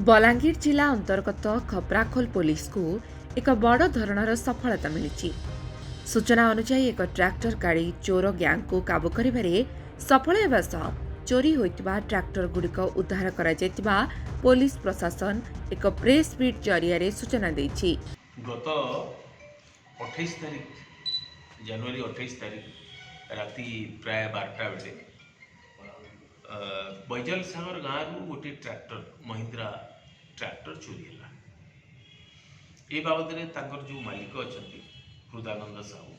बलांगीर जिला अंतर्गत खपराखोल पुलिस को एक बड़ धरणर सफलता मिली। सूचना अनुसार एक ट्रैक्टर गाड़ी चोर गैंग को काबू करिबारे सफल हेबा सह चोरी होइतिबा ट्रैक्टर गुड़िक उद्धार करा जायतिबा पुलिस प्रशासन एक प्रेस मीट जरिया सूचना दैछि। गत 28 तारीख जनवरी 28 तारीख राति प्राय 12टा बेले बैजल सागर गाँव गोटे ट्रैक्टर महिंद्रा ट्रैक्टर चोरी है। ये बाबद में जो मालिक अच्छा हृदानंद साहू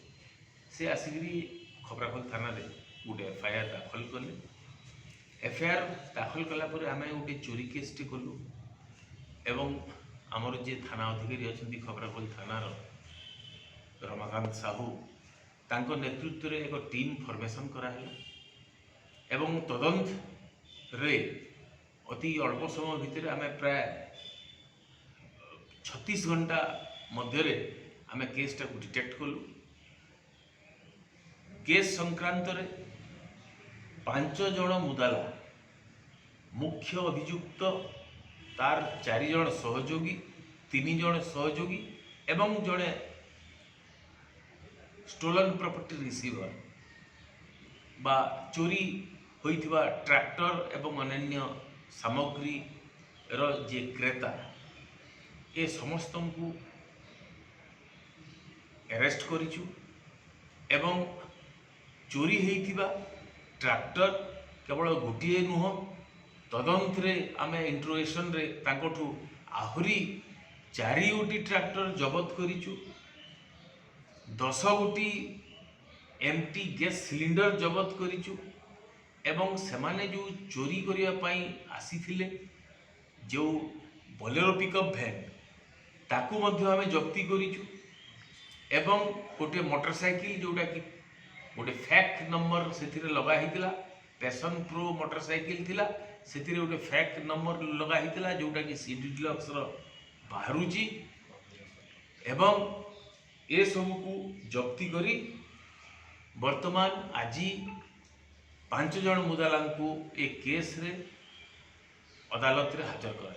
से आसिकी खपराखोल थाना गोटे एफआईआर दाखल कले। एफआईआर दाखल कलापर आम गोटे चोरी केस टे कलु एवं आमर जे थाना अधिकारी अच्छा खपराखोल थानार रमाकांत साहू तांको नेतृत्व रे एक टीम फॉर्मेशन कराला एवं तदंत रे अति अल्प समय भितर आम प्राय 36 घंटा मध्य आम केसटा को डिटेक्ट कलु। केस संक्रांत रे 5 जन मुदाला मुख्य अभियुक्त तार 4 जन सहयोगी 3 जन सहयोगी एवं जड़े स्टोलन प्रॉपर्टी रिसीवर बा चोरी होइथिबा ट्रैक्टर एवं अन्य सामग्री रो जे क्रेता ए समस्त को अरेस्ट करिछु एवं चोरी होइथिबा ट्रैक्टर केवल गोटे नुह तदंत रे आमे इंट्रोगेशन रे तांकोठू आहुरी 4 गोटी ट्रैक्टर जबत करिछु 10 गोटी एमटी गैस सिलिंडर जबत करिछु एवं सेमाने जो चोरी करिया पाई आसीथिले जो बोलेरो पिकअप भैन ताकू मध्य आमे जब्ती करिछु एवं गोटे मोटरसाइकिल जोटा कि गोटे फैक्ट नंबर से लगा हितिला पैशन प्रो मोटरसाइकिल थिला से गोटे फैक्ट नंबर लगा हितिला जोटा कि सीडी डिलक्स रो बाहरुची एवं ए सब को जब्ती करी वर्तमान आज 5 जन मुदाला को ए केस रे अदालत रे हाजर करा।